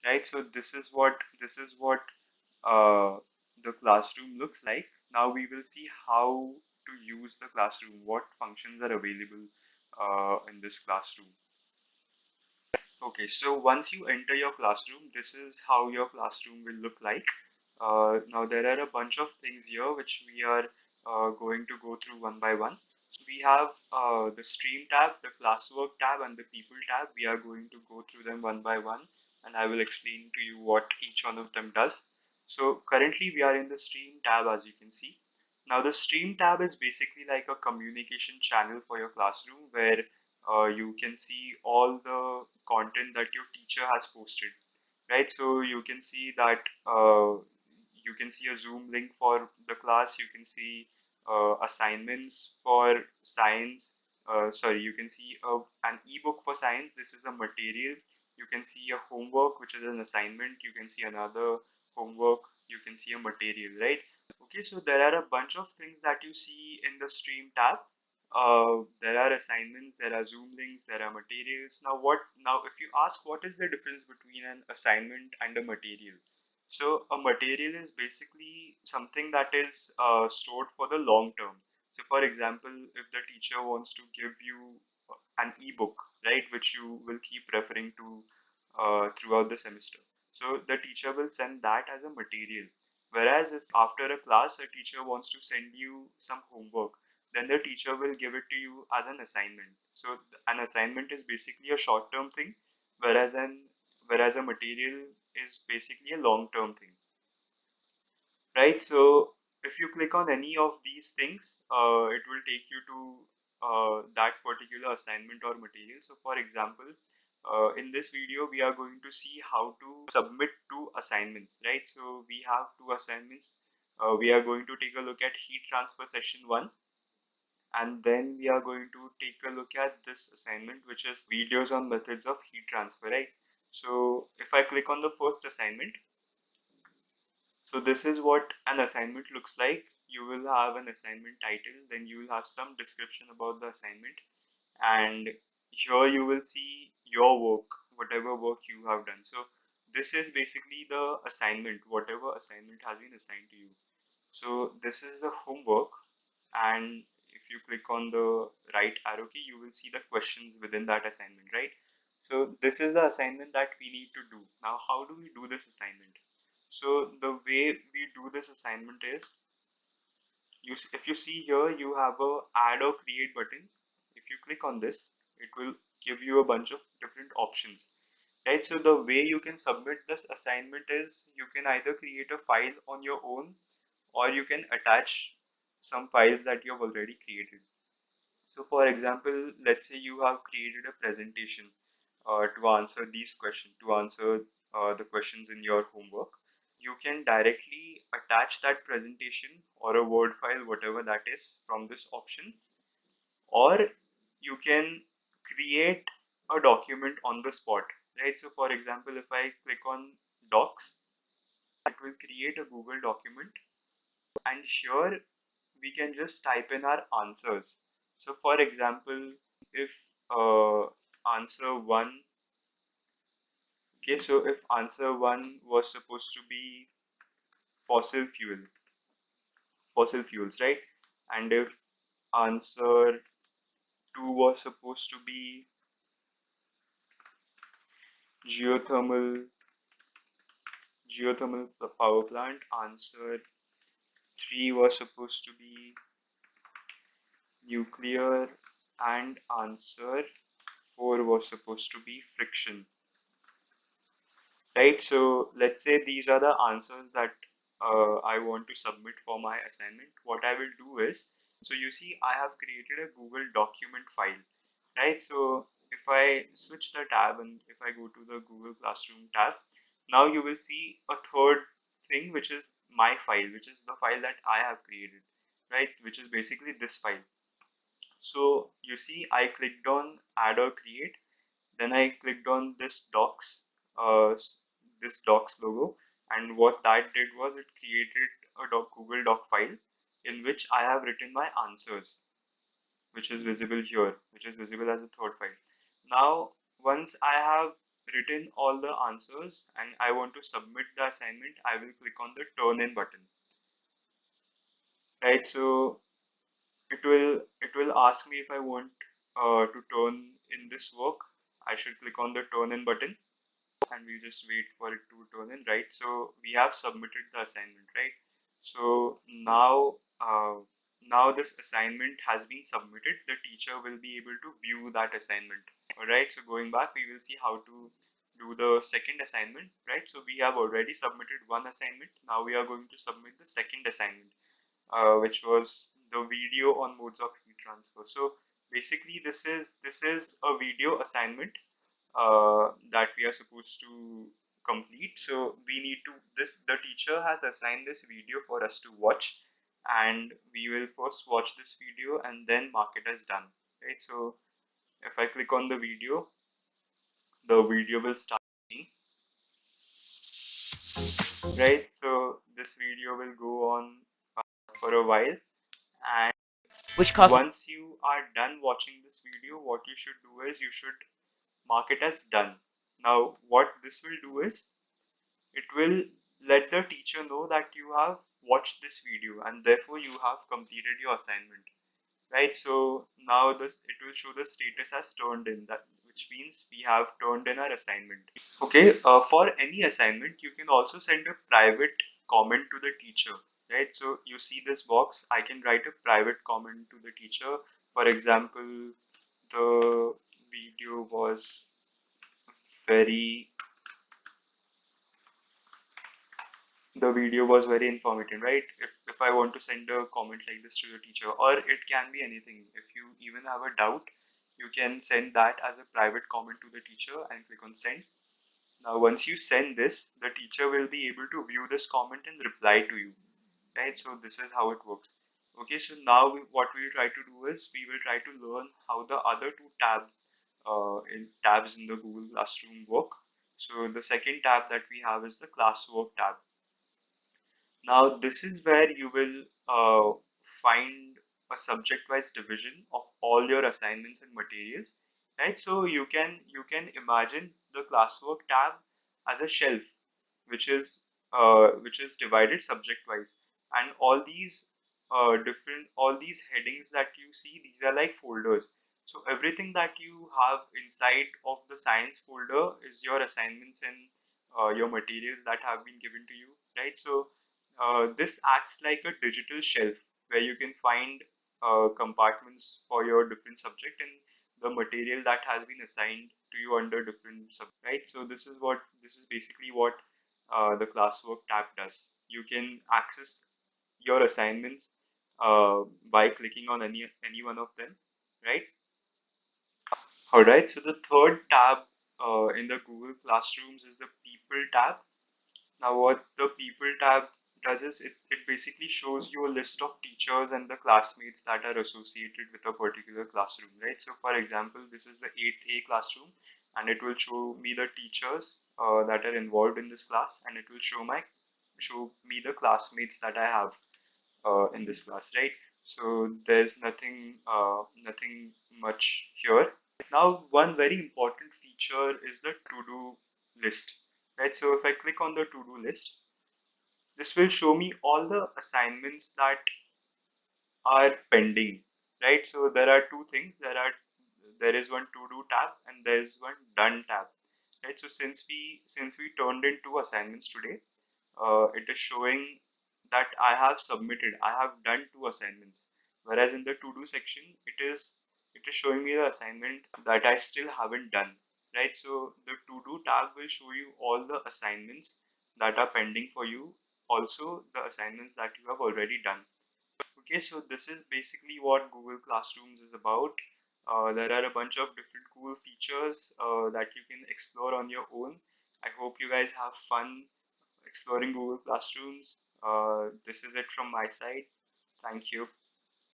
right? So this is what uh, the classroom looks like. Now we will see how to use the classroom, what functions are available in this classroom. Okay, so once you enter your classroom, this is how your classroom will look like. Now there are a bunch of things here which we are going to go through one by one. So we have the stream tab, the classwork tab, and the people tab. We are going to go through them one by one, and I will explain to you what each one of them does. So currently we are in the stream tab, as you can see. Now the stream tab is basically like a communication channel for your classroom where you can see all the content that your teacher has posted, right? So you can see that you can see a Zoom link for the class. You can see assignments for science. Sorry, you can see an ebook for science. This is a material. You can see a homework, which is an assignment. You can see another homework. You can see a material, right? Okay, so there are a bunch of things that you see in the stream tab. There are assignments, there are Zoom links, there are materials. Now if you ask what is the difference between an assignment and a material? So a material is basically something that is stored for the long term. So for example, if the teacher wants to give you an ebook, right, which you will keep referring to throughout the semester. So the teacher will send that as a material. Whereas if after a class a teacher wants to send you some homework, then the teacher will give it to you as an assignment. So an assignment is basically a short term thing, whereas an whereas a material is basically a long term thing, right? So if you click on any of these things, it will take you to that particular assignment or material. So for example, in this video, we are going to see how to submit two assignments, right? So we have two assignments. We are going to take a look at heat transfer session 1, and then we are going to take a look at this assignment, which is videos on methods of heat transfer, right? So if I click on the first assignment, so this is what an assignment looks like. You will have an assignment title, then you will have some description about the assignment, and here you will see your work, whatever work you have done. So this is basically the assignment, whatever assignment has been assigned to you. So this is the homework, and if you click on the right arrow key, you will see the questions within that assignment, right? So this is the assignment that we need to do. Now, how do we do this assignment? So the way we do this assignment is, if you see here, you have a add or create button. If you click on this, it will give you a bunch of different options, right? So the way you can submit this assignment is you can either create a file on your own, or you can attach some files that you have already created. So for example, let's say you have created a presentation to answer these questions, to answer the questions in your homework. You can directly attach that presentation or a Word file, whatever that is, from this option, or you can create a document on the spot, right? So for example, if I click on Docs, it will create a Google document, and here we can just type in our answers. So for example, if answer 1, okay, so if answer 1 was supposed to be fossil fuel, fossil fuels, right? And if answer 2 was supposed to be geothermal, geothermal power plant, answer 3 was supposed to be nuclear, and answer 4 was supposed to be friction, right? So let's say these are the answers that I want to submit for my assignment. What I will do is, so you see, I have created a Google document file, right? So if I switch the tab and if I go to the Google Classroom tab, now you will see a third thing, which is my file, which is the file that I have created, right? Which is basically this file. So you see, I clicked on add or create, then I clicked on this docs, this docs logo, and what that did was it created a Google Doc file in which I have written my answers, which is visible here, which is visible as a third file. Now, once I have written all the answers and I want to submit the assignment, I will click on the turn in button, right? So it will ask me if I want to turn in this work. I should click on the turn in button and we just wait for it to turn in, right? So we have submitted the assignment, right? So now this assignment has been submitted. The teacher will be able to view that assignment. All right. So going back, we will see how to do the second assignment, right? So we have already submitted one assignment. Now we are going to submit the second assignment, which was the video on modes of heat transfer. So basically, this is a video assignment that we are supposed to complete. So we need to this the teacher has assigned this video for us to watch, and we will first watch this video and then mark it as done. Right. So if I click on the video will start. Right. So this video will go on for a while, and which causes once you are done watching this video, what you should do is you should mark it as done. Now, what this will do is it will let the teacher know that you have watched this video and therefore you have completed your assignment, right? So now this it will show the status as turned in, that which means we have turned in our assignment. Okay, for any assignment you can also send a private comment to the teacher, right? So you see this box, I can write a private comment to the teacher. For example, the video was very the video was very informative, right? If I want to send a comment like this to your teacher, or it can be anything. If you even have a doubt, you can send that as a private comment to the teacher and click on send. Now, once you send this, the teacher will be able to view this comment and reply to you, right? So this is how it works. Okay, so now what we will try to do is we will try to learn how the other two tabs in the Google Classroom work. So the second tab that we have is the classwork tab. Now, this is where you will find a subject-wise division of all your assignments and materials, right? So you can imagine the classwork tab as a shelf, which is divided subject-wise, and all these headings that you see, these are like folders. So everything that you have inside of the science folder is your assignments and your materials that have been given to you, right? So this acts like a digital shelf where you can find compartments for your different subject and the material that has been assigned to you under different subjects, right? So this is basically what the classwork tab does. You can access your assignments by clicking on any one of them, right? All right. So the third tab in the Google Classrooms is the People tab. Now, what the People tab does is it basically shows you a list of teachers and the classmates that are associated with a particular classroom, right? So, for example, this is the 8A classroom, and it will show me the teachers that are involved in this class, and it will show me the classmates that I have in this class, right? So there's nothing much here. Now, one very important feature is the to-do list, right? So if I click on the to-do list, this will show me all the assignments that are pending, right? So there are two things. There is one to-do tab and there is one done tab, right? So since we turned in two assignments today, it is showing that I have done two assignments. Whereas in the to-do section, it is showing me the assignment that I still haven't done, right? So the to-do tab will show you all the assignments that are pending for you, also the assignments that you have already done. Okay, so this is basically what Google Classrooms is about. There are a bunch of different cool features that you can explore on your own. I hope you guys have fun exploring Google Classrooms. This is it from my side. Thank you.